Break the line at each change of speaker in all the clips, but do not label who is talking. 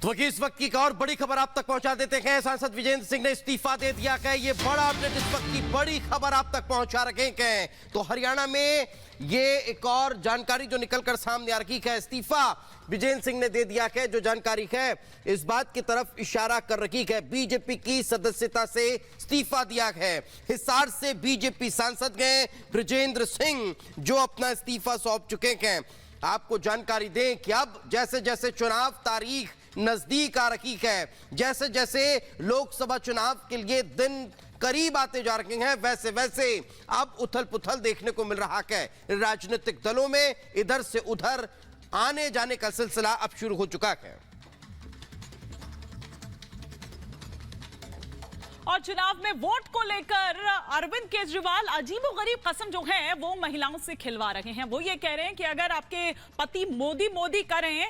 तो इस वक्त की एक और बड़ी खबर आप तक पहुंचा देते हैं। सांसद विजेंद्र सिंह ने इस्तीफा दे दिया है। ये बड़ा अपडेट इस वक्त की बड़ी खबर आप तक पहुंचा रखे हैं। तो हरियाणा में ये एक और जानकारी जो निकलकर सामने आ रही है, इस्तीफा विजेंद्र सिंह ने दे दिया है। जो जानकारी है इस बात की तरफ इशारा कर रही है, बीजेपी की सदस्यता से इस्तीफा दिया है। हिसार से बीजेपी सांसद गए विजेंद्र सिंह, जो अपना इस्तीफा सौंप चुके हैं। आपको जानकारी दें कि अब जैसे जैसे चुनाव तारीख नजदीक आ रही है, जैसे जैसे लोकसभा चुनाव के लिए दिन करीब आते जा रहे हैं, वैसे वैसे अब उथल पुथल देखने को मिल रहा है। राजनीतिक दलों में इधर से उधर आने जाने का सिलसिला अब शुरू हो चुका है।
और चुनाव में वोट को लेकर अरविंद केजरीवाल अजीबोगरीब कसम जो है वो महिलाओं से खिलवा रहे हैं। वो ये कह रहे हैं कि अगर आपके पति मोदी मोदी करें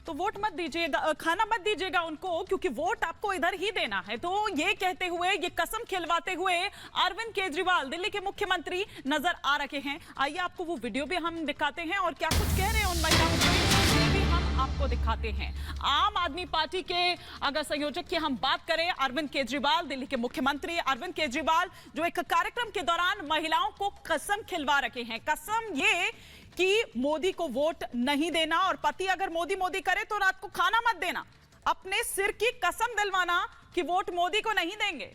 तो वोट मत दीजिएगा, खाना मत दीजिएगा उनको, क्योंकि वोट आपको इधर ही देना है। तो ये कहते हुए, ये कसम खिलवाते हुए अरविंद केजरीवाल दिल्ली के मुख्यमंत्री नजर आ रहे हैं। आइए आपको वो वीडियो भी हम दिखाते हैं और क्या कुछ कह रहे हैं उन महिलाओं से ये भी हम आपको दिखाते हैं। आम आदमी पार्टी के अगर संयोजक की हम बात करें, अरविंद केजरीवाल, दिल्ली के मुख्यमंत्री अरविंद केजरीवाल, जो एक कार्यक्रम के दौरान महिलाओं को कसम खिलवा रखे हैं। कसम ये कि मोदी को वोट नहीं देना और पति अगर मोदी मोदी करे तो रात को खाना मत देना। अपने सिर की कसम दिलवाना कि वोट मोदी को नहीं देंगे।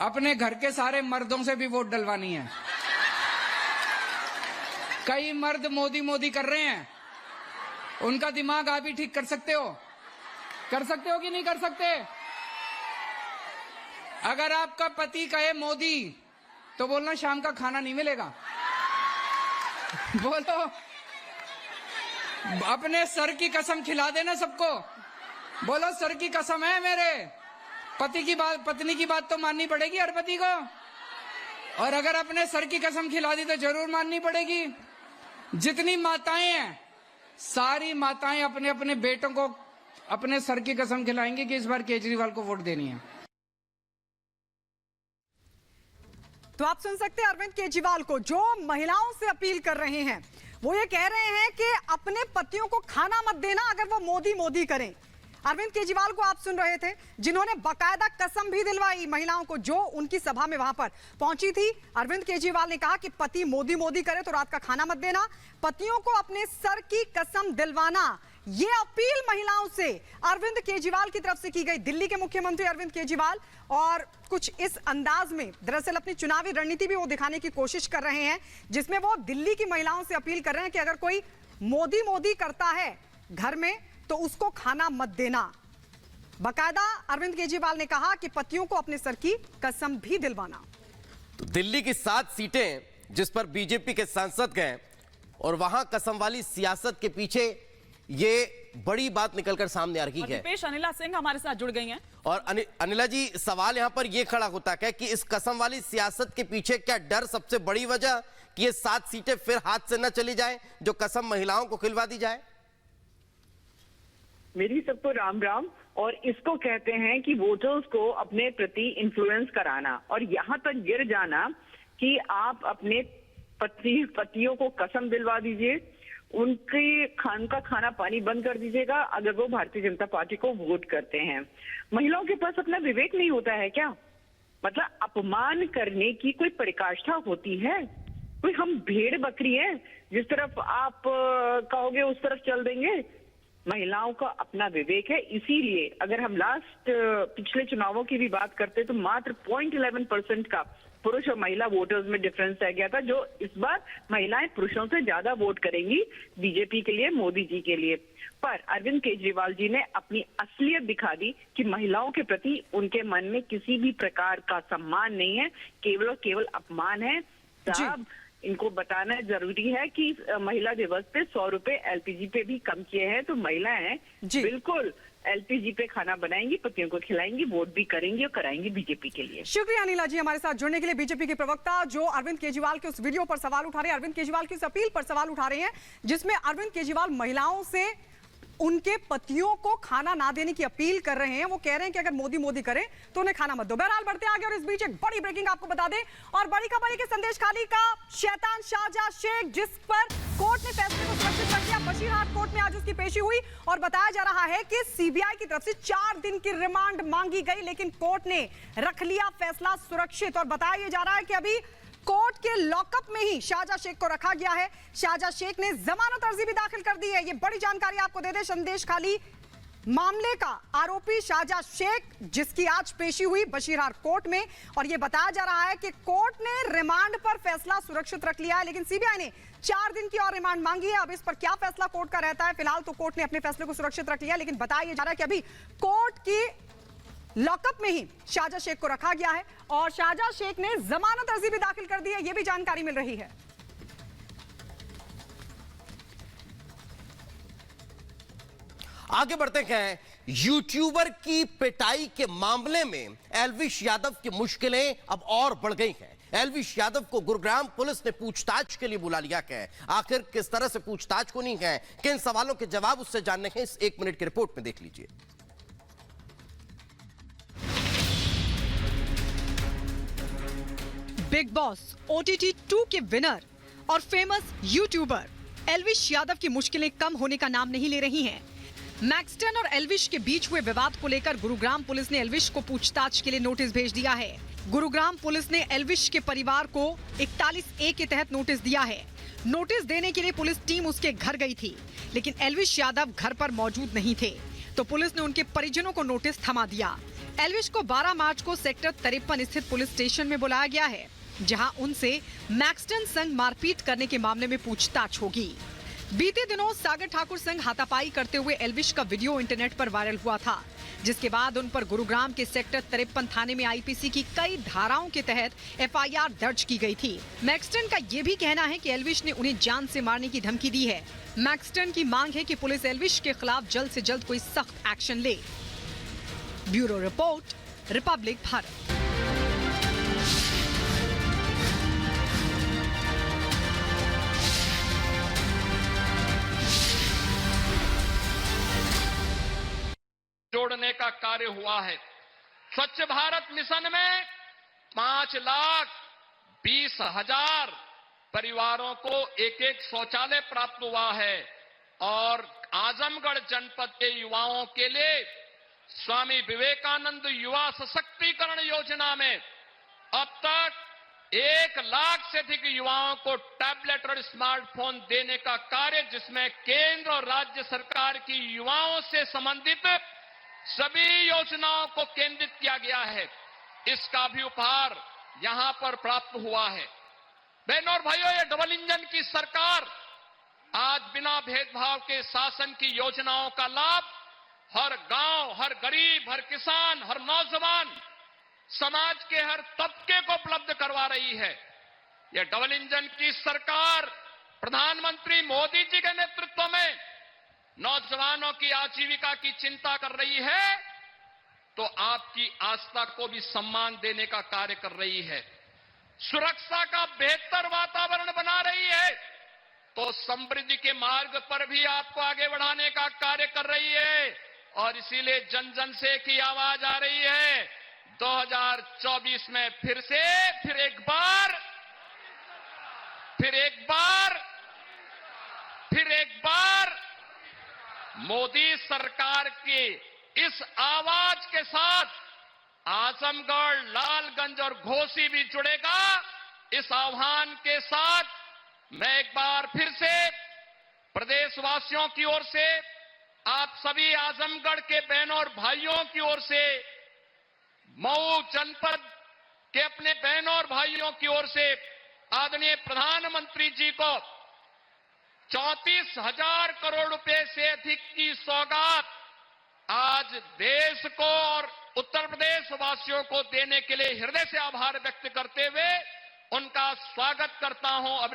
अपने घर के सारे मर्दों से भी वोट डलवानी है। कई मर्द मोदी मोदी कर रहे हैं, उनका दिमाग आप ही ठीक कर सकते हो कि नहीं कर सकते? अगर आपका पति कहे मोदी तो बोलना शाम का खाना नहीं मिलेगा। बोलो, अपने सर की कसम खिला देना सबको। बोलो सर की कसम है, मेरे पति की बात, पत्नी की बात तो माननी पड़ेगी हर पति को। और अगर अपने सर की कसम खिला दी तो जरूर माननी पड़ेगी। जितनी माताएं हैं, सारी माताएं अपने अपने बेटों को अपने सर की कसम खिलाएंगी कि इस बार केजरीवाल को वोट देनी है।
तो आप सुन सकते हैं अरविंद केजरीवाल को, जो महिलाओं से अपील कर रहे हैं। वो ये कह रहे हैं कि अपने पतियों को खाना मत देना अगर वो मोदी मोदी करें। अरविंद केजरीवाल को आप सुन रहे थे, जिन्होंने बाकायदा कसम भी दिलवाई महिलाओं को, जो उनकी सभा में वहां पर पहुंची थी। अरविंद केजरीवाल ने कहा कि पति मोदी मोदी करे तो रात का खाना मत देना, पतियों को अपने सर की कसम दिलवाना। ये अपील महिलाओं से अरविंद केजरीवाल की तरफ से की गई। दिल्ली के मुख्यमंत्री अरविंद केजरीवाल और कुछ इस अंदाज में दरअसल अपनी चुनावी रणनीति भी वो दिखाने की कोशिश कर रहे हैं, जिसमें वो दिल्ली की महिलाओं से अपील कर रहे हैं कि अगर कोई मोदी मोदी करता है घर में तो उसको खाना मत देना। बाकायदा अरविंद केजरीवाल ने कहा कि पतियों को अपने सर की कसम भी दिलवाना।
तो दिल्ली की 7 सीटें जिस पर बीजेपी के सांसद गए और वहां कसम वाली सियासत के पीछे ये बड़ी बात निकलकर सामने आ रही है।
दीपेश अनिला सिंह हमारे साथ जुड़ गई हैं।
और अनिला जी, सवाल यहां पर यह खड़ा होता है कि इस कसम वाली सियासत के पीछे क्या डर सबसे बड़ी वजह कि ये 7 सीटें फिर हाथ से न चली जाए, जो कसम महिलाओं को खिलवा दी जाए?
मेरी सबको राम राम। और इसको कहते हैं कि वोटर्स को अपने प्रति इन्फ्लुएंस कराना और यहाँ तक गिर जाना कि आप अपने पतियों को कसम दिलवा दीजिए, उनके खाना पानी बंद कर दीजिएगा अगर वो भारतीय जनता पार्टी को वोट करते हैं। महिलाओं के पास अपना विवेक नहीं होता है क्या? मतलब अपमान करने की कोई पराकाष्ठा होती है? कोई हम भेड़ बकरी हैं, जिस तरफ आप कहोगे उस तरफ चल देंगे? महिलाओं का अपना विवेक है। इसीलिए अगर हम पिछले चुनावों की भी बात करते तो मात्र 0.11% का पुरुष और महिला वोटर्स में डिफरेंस रह गया था, जो इस बार महिलाएं पुरुषों से ज्यादा वोट करेंगी बीजेपी के लिए, मोदी जी के लिए। पर अरविंद केजरीवाल जी ने अपनी असलियत दिखा दी कि महिलाओं के प्रति उनके मन में किसी भी प्रकार का सम्मान नहीं है, केवल और केवल अपमान है। साहब, इनको बताना जरूरी है कि महिला दिवस पे 100 रुपए एलपीजी पे भी कम किए हैं। तो महिलाएं बिल्कुल एलपीजी पे खाना बनाएंगी, पतियों को खिलाएंगी, वोट भी करेंगी और कराएंगी बीजेपी के लिए।
शुक्रिया अनिला जी हमारे साथ जुड़ने के लिए। बीजेपी के प्रवक्ता जो अरविंद केजरीवाल के उस वीडियो पर सवाल उठा रहे हैं, अरविंद केजरीवाल की उस अपील पर सवाल उठा रहे हैं, जिसमें अरविंद केजरीवाल महिलाओं से उनके पतियों को खाना ना देने की अपील कर रहे हैं। वो कह रहे हैं कि अगर मोदी मोदी करे तो उन्हें खाना मत दो। बहरहाल बढ़ते आगे और इस बीच एक बड़ी ब्रेकिंग आपको बता दें और बड़ी खबर है कि संदेश खाली का शैतान शाहजहां शेख, जिस पर कोर्ट ने फैसले को सुरक्षित रख दिया, बशीरहाट कोर्ट में आज उसकी पेशी हुई और बताया जा रहा है कि सीबीआई की तरफ से 4 दिन की रिमांड मांगी गई, लेकिन कोर्ट ने रख लिया फैसला सुरक्षित। और बताया जा रहा है कि अभी कोर्ट के लॉकअप में ही शाहजहां शेख को रखा गया है। शाहजहां शेख ने जमानत अर्जी भी दाखिल कर दी है। ये बड़ी जानकारी आपको दे दे, संदेश खाली मामले का आरोपी शाहजहां शेख, जिसकी आज पेशी हुई बशीरहाट कोर्ट में, और यह बताया जा रहा है कि कोर्ट ने रिमांड पर फैसला सुरक्षित रख लिया है, लेकिन सीबीआई ने 4 दिन की और रिमांड मांगी है। अब इस पर क्या फैसला कोर्ट का रहता है, फिलहाल तो कोर्ट ने अपने फैसले को सुरक्षित रख लिया, लेकिन बताया जा रहा है कि अभी कोर्ट की लॉकअप में ही शाहजहां शेख को रखा गया है और शाहजहां शेख ने जमानत अर्जी भी दाखिल कर दी है, यह भी जानकारी मिल रही है।
आगे बढ़ते हैं। यूट्यूबर की पिटाई के मामले में एल्विश यादव की मुश्किलें अब और बढ़ गई हैं। एल्विश यादव को गुरुग्राम पुलिस ने पूछताछ के लिए बुला लिया है। आखिर किस तरह से पूछताछ होनी है, किन सवालों के जवाब उससे जानने हैं, इस 1 मिनट की रिपोर्ट में देख लीजिए।
बिग बॉस OTT 2 के विनर और फेमस यूट्यूबर एल्विश यादव की मुश्किलें कम होने का नाम नहीं ले रही हैं। मैक्सटन और एल्विश के बीच हुए विवाद को लेकर गुरुग्राम पुलिस ने एल्विश को पूछताछ के लिए नोटिस भेज दिया है। गुरुग्राम पुलिस ने एल्विश के परिवार को 41A के तहत नोटिस दिया है। नोटिस देने के लिए पुलिस टीम उसके घर गई थी, लेकिन एल्विश यादव घर पर मौजूद नहीं थे, तो पुलिस ने उनके परिजनों को नोटिस थमा दिया। एल्विश को 12 मार्च को सेक्टर 53 स्थित पुलिस स्टेशन में बुलाया गया है, जहां उनसे मैक्सटन संग मारपीट करने के मामले में पूछताछ होगी। बीते दिनों सागर ठाकुर संग हाथापाई करते हुए एल्विश का वीडियो इंटरनेट पर वायरल हुआ था, जिसके बाद उन पर गुरुग्राम के सेक्टर 53 थाने में IPC की कई धाराओं के तहत FIR दर्ज की गई थी। मैक्सटन का ये भी कहना है कि एल्विश ने उन्हें जान से मारने की धमकी दी है। मैक्सटन की मांग है कि पुलिस एल्विश के खिलाफ जल्द से जल्द कोई सख्त एक्शन ले। Bureau report, Republic Bharat.
जोड़ने का कार्य हुआ है। स्वच्छ भारत मिशन में 5,20,000 परिवारों को एक शौचालय प्राप्त हुआ है और आजमगढ़ जनपद के युवाओं के लिए स्वामी विवेकानंद युवा सशक्तिकरण योजना में अब तक 1 लाख से अधिक युवाओं को टैबलेट और स्मार्टफोन देने का कार्य, जिसमें केंद्र और राज्य सरकार की युवाओं से संबंधित सभी योजनाओं को केंद्रित किया गया है। इसका भी उपहार यहां पर प्राप्त हुआ है। बहनों और भाइयों, ये डबल इंजन की सरकार आज बिना भेदभाव के शासन की योजनाओं का लाभ हर गांव, हर गरीब, हर किसान, हर नौजवान, समाज के हर तबके को उपलब्ध करवा रही है। यह डबल इंजन की सरकार प्रधानमंत्री मोदी जी के नेतृत्व में नौजवानों की आजीविका की चिंता कर रही है, तो आपकी आस्था को भी सम्मान देने का कार्य कर रही है। सुरक्षा का बेहतर वातावरण बना रही है, तो समृद्धि के मार्ग पर भी आपको आगे बढ़ाने का कार्य कर रही है। और इसीलिए जन जन से की आवाज आ रही है, 2024 में फिर एक बार मोदी सरकार की इस आवाज के साथ आजमगढ़, लालगंज और घोसी भी जुड़ेगा। इस आह्वान के साथ मैं एक बार फिर से प्रदेशवासियों की ओर से, आप सभी आजमगढ़ के बहनों और भाइयों की ओर से, मऊ जनपद के अपने बहनों और भाइयों की ओर से आदरणीय प्रधानमंत्री जी को 34,000 करोड़ रुपए से अधिक की सौगात आज देश को और उत्तर प्रदेश वासियों को देने के लिए हृदय से आभार व्यक्त करते हुए उनका स्वागत करता हूं।